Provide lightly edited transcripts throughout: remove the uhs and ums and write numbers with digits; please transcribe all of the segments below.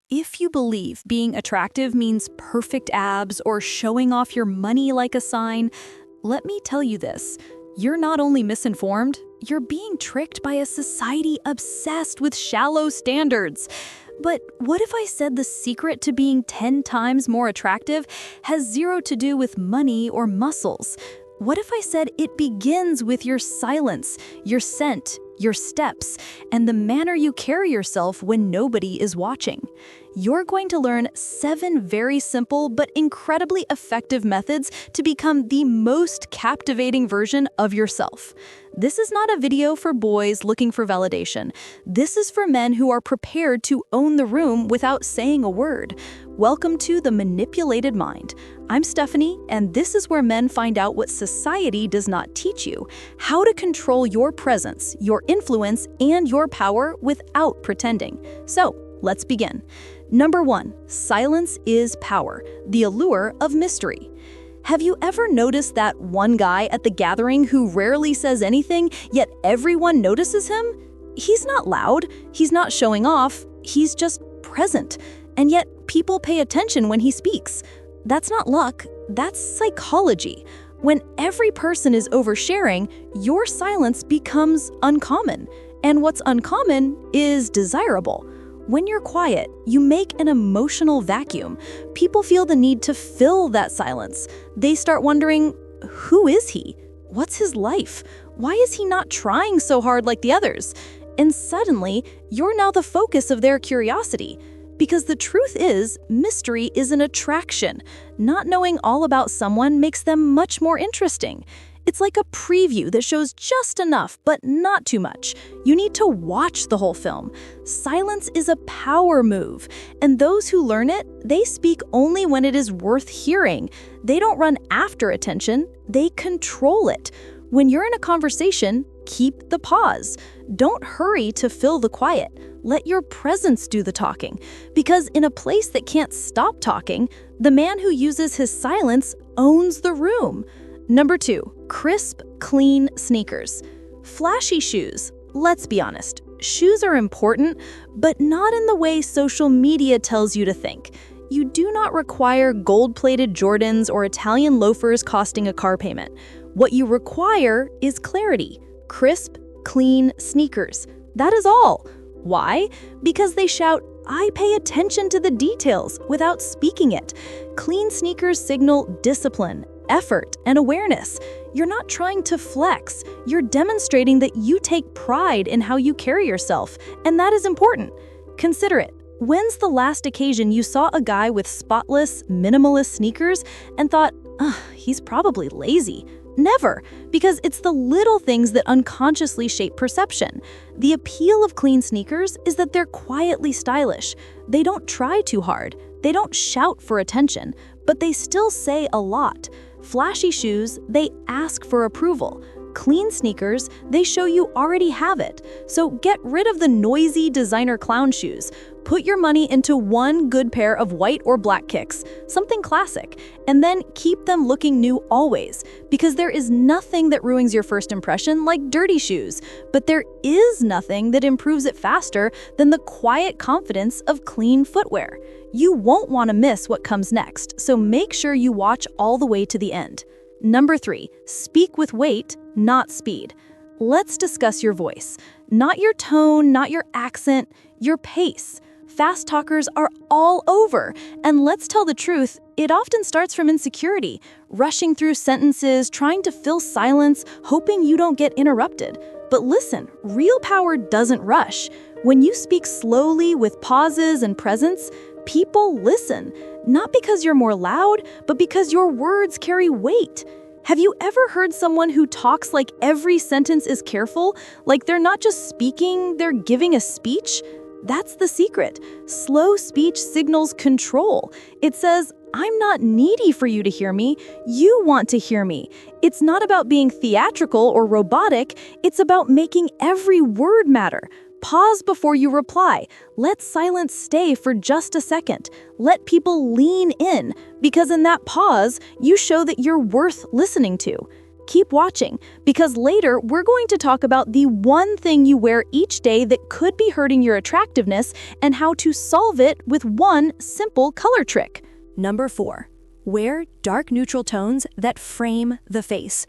If you believe being attractive means perfect abs or showing off your money like a sign, let me tell you this. You're not only misinformed, you're being tricked by a society obsessed with shallow standards. But what if I said the secret to being 10 times more attractive has zero to do with money or muscles? What if I said it begins with your silence, your scent, your steps, and the manner you carry yourself when nobody is watching? You're going to learn 7 very simple but incredibly effective methods to become the most captivating version of yourself. This is not a video for boys looking for validation. This is for men who are prepared to own the room without saying a word. Welcome to The Manipulated Mind. I'm Stephanie, and this is where men find out what society does not teach you: how to control your presence, your influence, and your power without pretending. So, let's begin. Number 1, silence is power, the allure of mystery. Have you ever noticed that one guy at the gathering who rarely says anything, yet everyone notices him? He's not loud, he's not showing off, he's just present. And yet people pay attention when he speaks. That's not luck, that's psychology. When every person is oversharing, your silence becomes uncommon. And what's uncommon is desirable. When you're quiet, you make an emotional vacuum. People feel the need to fill that silence. They start wondering, who is he? What's his life? Why is he not trying so hard like the others? And suddenly, you're now the focus of their curiosity. Because the truth is, mystery is an attraction. Not knowing all about someone makes them much more interesting. It's like a preview that shows just enough, but not too much. You need to watch the whole film. Silence is a power move, and those who learn it, they speak only when it is worth hearing. They don't run after attention, they control it. When you're in a conversation, keep the pause. Don't hurry to fill the quiet. Let your presence do the talking. Because in a place that can't stop talking, the man who uses his silence owns the room. Number 2, crisp, clean sneakers. Flashy shoes. Let's be honest, shoes are important, but not in the way social media tells you to think. You do not require gold-plated Jordans or Italian loafers costing a car payment. What you require is clarity. Crisp, clean sneakers. That is all. Why? Because they shout, "I pay attention to the details," without speaking it. Clean sneakers signal discipline, effort, and awareness. You're not trying to flex. You're demonstrating that you take pride in how you carry yourself, and that is important. Consider it. When's the last occasion you saw a guy with spotless, minimalist sneakers and thought, he's probably lazy? Never, because it's the little things that unconsciously shape perception. The appeal of clean sneakers is that they're quietly stylish. They don't try too hard. They don't shout for attention, but they still say a lot. Flashy shoes, they ask for approval. Clean sneakers, they show you already have it. So get rid of the noisy designer clown shoes. Put your money into one good pair of white or black kicks, something classic, and then keep them looking new always, because there is nothing that ruins your first impression like dirty shoes, but there is nothing that improves it faster than the quiet confidence of clean footwear. You won't want to miss what comes next, so make sure you watch all the way to the end. Number 3, speak with weight, not speed. Let's discuss your voice. Not your tone, not your accent, your pace. Fast talkers are all over, and let's tell the truth, it often starts from insecurity, rushing through sentences, trying to fill silence, hoping you don't get interrupted. But listen, real power doesn't rush. When you speak slowly with pauses and presence, people listen, not because you're more loud, but because your words carry weight. Have you ever heard someone who talks like every sentence is careful, like they're not just speaking, they're giving a speech? That's the secret. Slow speech signals control. It says, I'm not needy for you to hear me. You want to hear me. It's not about being theatrical or robotic. It's about making every word matter. Pause before you reply. Let silence stay for just a second. Let people lean in, because in that pause, you show that you're worth listening to. Keep watching, because later we're going to talk about the one thing you wear each day that could be hurting your attractiveness and how to solve it with one simple color trick. Number 4. Wear dark neutral tones that frame the face.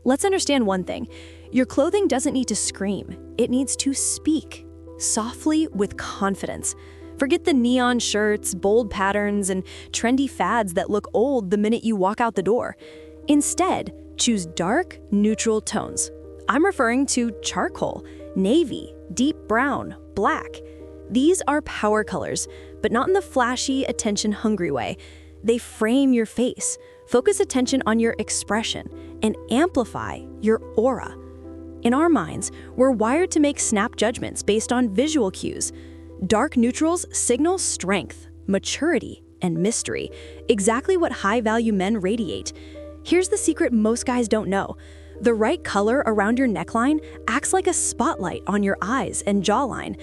Let's understand one thing. Your clothing doesn't need to scream. It needs to speak softly with confidence. Forget the neon shirts, bold patterns, and trendy fads that look old the minute you walk out the door. Instead, choose dark, neutral tones. I'm referring to charcoal, navy, deep brown, black. These are power colors, but not in the flashy, attention-hungry way. They frame your face, focus attention on your expression, and amplify your aura. In our minds, we're wired to make snap judgments based on visual cues. Dark neutrals signal strength, maturity, and mystery, exactly what high-value men radiate. Here's the secret most guys don't know. The right color around your neckline acts like a spotlight on your eyes and jawline.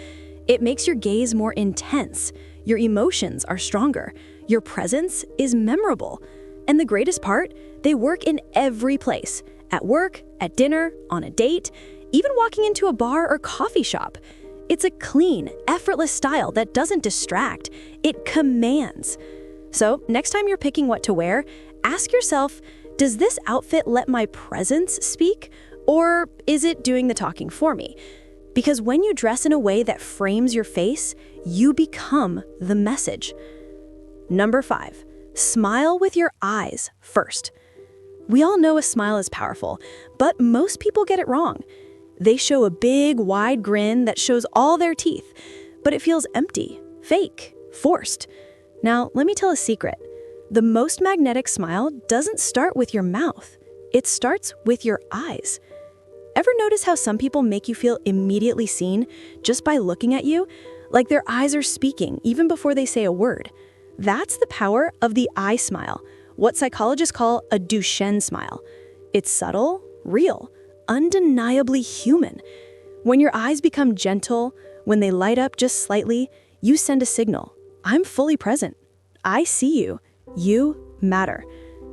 It makes your gaze more intense. Your emotions are stronger. Your presence is memorable. And the greatest part, they work in every place. At work, at dinner, on a date, even walking into a bar or coffee shop. It's a clean, effortless style that doesn't distract. It commands. So, next time you're picking what to wear, ask yourself, does this outfit let my presence speak, or is it doing the talking for me? Because when you dress in a way that frames your face, you become the message. Number 5, smile with your eyes first. We all know a smile is powerful, but most people get it wrong. They show a big, wide grin that shows all their teeth, but it feels empty, fake, forced. Now, let me tell a secret. The most magnetic smile doesn't start with your mouth. It starts with your eyes. Ever notice how some people make you feel immediately seen just by looking at you? Like their eyes are speaking even before they say a word. That's the power of the eye smile, what psychologists call a Duchenne smile. It's subtle, real, undeniably human. When your eyes become gentle, when they light up just slightly, you send a signal. I'm fully present. I see you. You matter.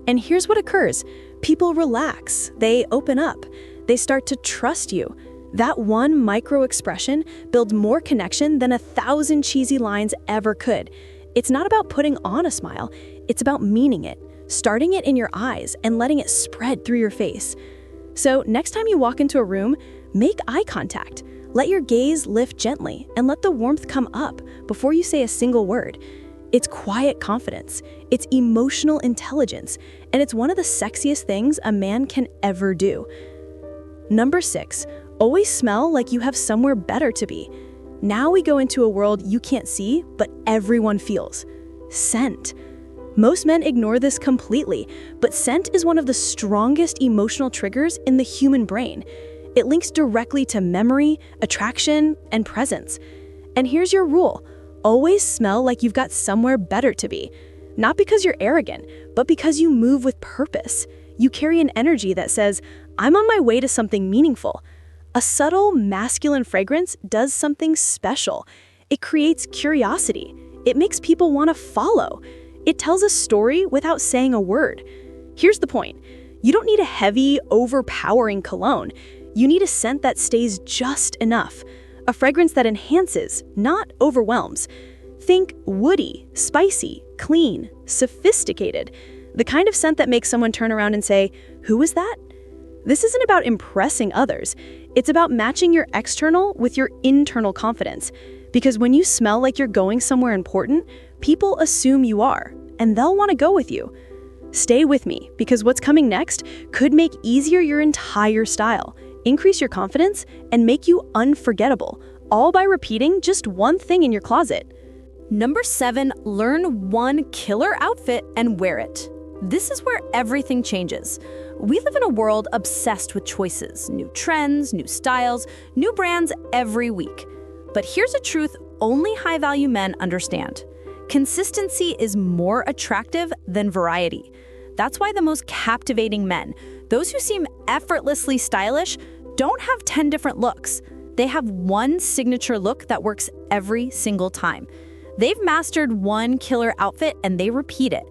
And here's what occurs. People relax. They open up. They start to trust you. That one micro expression builds more connection than 1,000 cheesy lines ever could. It's not about putting on a smile. It's about meaning it, starting it in your eyes and letting it spread through your face. So next time you walk into a room, make eye contact. Let your gaze lift gently and let the warmth come up before you say a single word. It's quiet confidence, it's emotional intelligence, and it's one of the sexiest things a man can ever do. Number 6, always smell like you have somewhere better to be. Now we go into a world you can't see, but everyone feels. Scent. Most men ignore this completely, but scent is one of the strongest emotional triggers in the human brain. It links directly to memory, attraction, and presence. And here's your rule. Always smell like you've got somewhere better to be. Not because you're arrogant, but because you move with purpose. You carry an energy that says, I'm on my way to something meaningful. A subtle, masculine fragrance does something special. It creates curiosity. It makes people want to follow. It tells a story without saying a word. Here's the point. You don't need a heavy, overpowering cologne. You need a scent that stays just enough. A fragrance that enhances, not overwhelms. Think woody, spicy, clean, sophisticated. The kind of scent that makes someone turn around and say, "Who is that?" This isn't about impressing others. It's about matching your external with your internal confidence. Because when you smell like you're going somewhere important, people assume you are, and they'll want to go with you. Stay with me, because what's coming next could make easier your entire style, increase your confidence, and make you unforgettable, all by repeating just one thing in your closet. Number 7, learn one killer outfit and wear it. This is where everything changes. We live in a world obsessed with choices, new trends, new styles, new brands every week. But here's a truth only high-value men understand. Consistency is more attractive than variety. That's why the most captivating men, those who seem effortlessly stylish, don't have 10 different looks. They have one signature look that works every single time. They've mastered one killer outfit and they repeat it.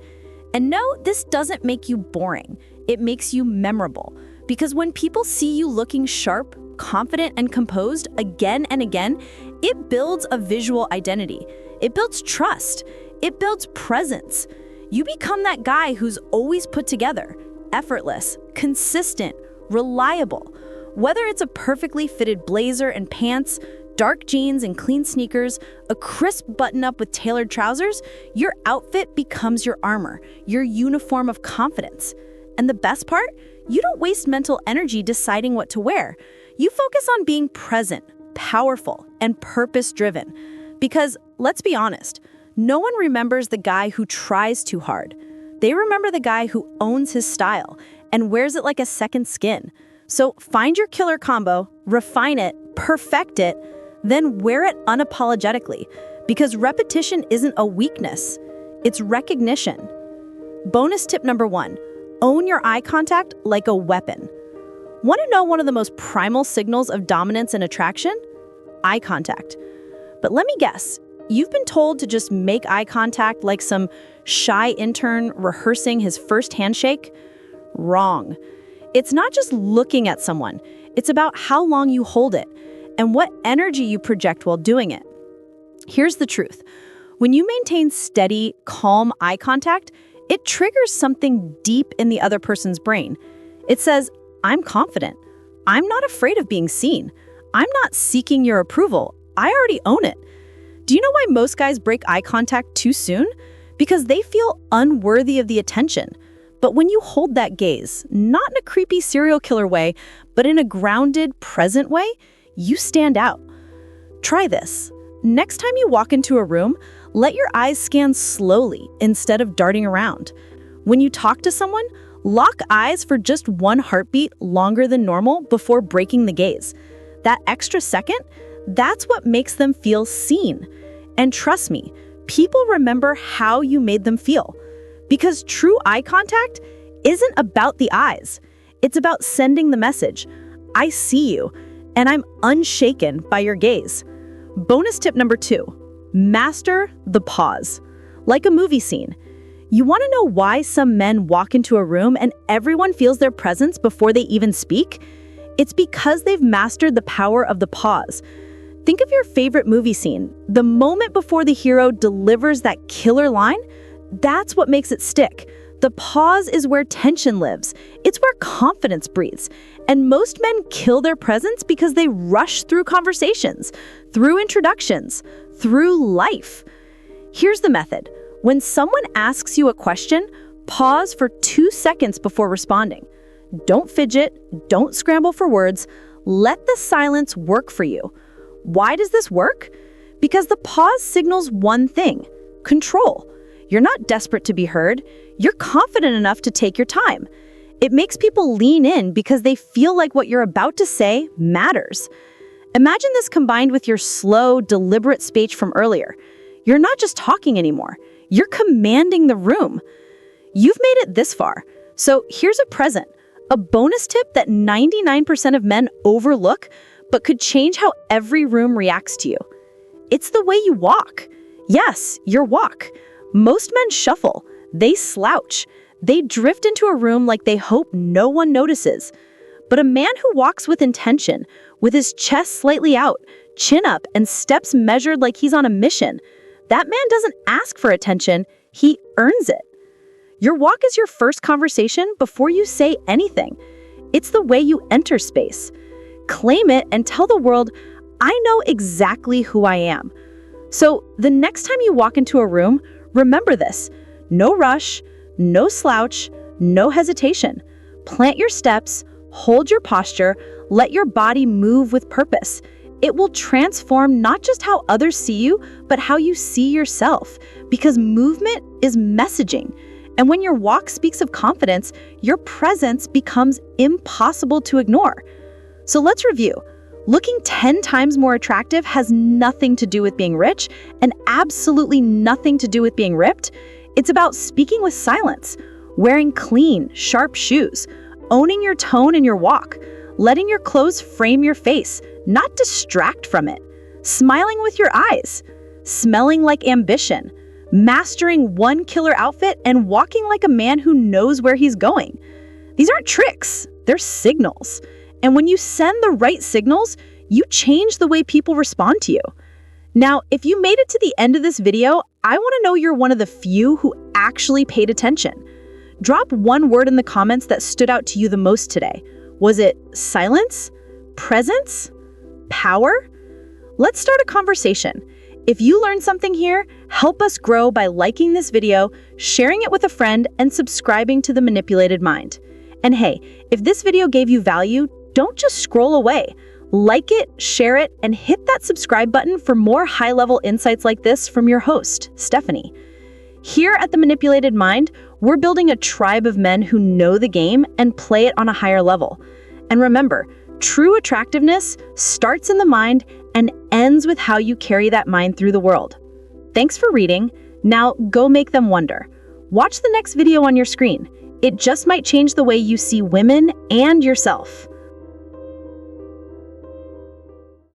And no, this doesn't make you boring. It makes you memorable. Because when people see you looking sharp, confident, and composed again and again, it builds a visual identity. It builds trust. It builds presence. You become that guy who's always put together, effortless, consistent, reliable. Whether it's a perfectly fitted blazer and pants, dark jeans and clean sneakers, a crisp button-up with tailored trousers, your outfit becomes your armor, your uniform of confidence. And the best part? You don't waste mental energy deciding what to wear. You focus on being present, powerful, and purpose-driven. Because, let's be honest, no one remembers the guy who tries too hard. They remember the guy who owns his style and wears it like a second skin. So find your killer combo, refine it, perfect it, then wear it unapologetically. Because repetition isn't a weakness, it's recognition. Bonus tip number 1, own your eye contact like a weapon. Want to know one of the most primal signals of dominance and attraction? Eye contact. But let me guess, you've been told to just make eye contact like some shy intern rehearsing his first handshake? Wrong. It's not just looking at someone. It's about how long you hold it and what energy you project while doing it. Here's the truth. When you maintain steady, calm eye contact, it triggers something deep in the other person's brain. It says, I'm confident. I'm not afraid of being seen. I'm not seeking your approval. I already own it. Do you know why most guys break eye contact too soon? Because they feel unworthy of the attention. But when you hold that gaze, not in a creepy serial killer way, but in a grounded, present way, you stand out. Try this. Next time you walk into a room, let your eyes scan slowly instead of darting around. When you talk to someone, lock eyes for just one heartbeat longer than normal before breaking the gaze. That extra second, that's what makes them feel seen. And trust me, people remember how you made them feel. Because true eye contact isn't about the eyes. It's about sending the message, I see you, and I'm unshaken by your gaze. Bonus tip number 2, master the pause. Like a movie scene. You want to know why some men walk into a room and everyone feels their presence before they even speak? It's because they've mastered the power of the pause. Think of your favorite movie scene. The moment before the hero delivers that killer line, that's what makes it stick. The pause is where tension lives. It's where confidence breathes. And most men kill their presence because they rush through conversations, through introductions, through life. Here's the method. When someone asks you a question, pause for 2 seconds before responding. Don't fidget, don't scramble for words. Let the silence work for you. Why does this work? Because the pause signals one thing: control. You're not desperate to be heard. You're confident enough to take your time. It makes people lean in because they feel like what you're about to say matters. Imagine this combined with your slow, deliberate speech from earlier. You're not just talking anymore. You're commanding the room. You've made it this far. So here's a present, a bonus tip that 99% of men overlook, but could change how every room reacts to you. It's the way you walk. Yes, your walk. Most men shuffle. They slouch. They drift into a room like they hope no one notices. But a man who walks with intention, with his chest slightly out, chin up, and steps measured like he's on a mission, that man doesn't ask for attention, he earns it. Your walk is your first conversation before you say anything. It's the way you enter space. Claim it and tell the world, I know exactly who I am. So the next time you walk into a room, remember this: no rush, no slouch, no hesitation. Plant your steps, hold your posture, let your body move with purpose. It will transform not just how others see you, but how you see yourself, because movement is messaging. And when your walk speaks of confidence, your presence becomes impossible to ignore. So let's review. Looking 10 times more attractive has nothing to do with being rich and absolutely nothing to do with being ripped. It's about speaking with silence, wearing clean, sharp shoes, owning your tone in your walk, letting your clothes frame your face, not distract from it, smiling with your eyes, smelling like ambition, mastering one killer outfit, and walking like a man who knows where he's going. These aren't tricks. They're signals. And when you send the right signals, you change the way people respond to you. Now, if you made it to the end of this video, I want to know you're one of the few who actually paid attention. Drop one word in the comments that stood out to you the most today. Was it silence? Presence? Power? Let's start a conversation. If you learned something here, help us grow by liking this video, sharing it with a friend, and subscribing to The Manipulated Mind. And hey, if this video gave you value, don't just scroll away. Like it, share it, and hit that subscribe button for more high-level insights like this from your host, Stephanie. Here at The Manipulated Mind, we're building a tribe of men who know the game and play it on a higher level. And remember, true attractiveness starts in the mind and ends with how you carry that mind through the world. Thanks for reading. Now go make them wonder. Watch the next video on your screen. It just might change the way you see women and yourself.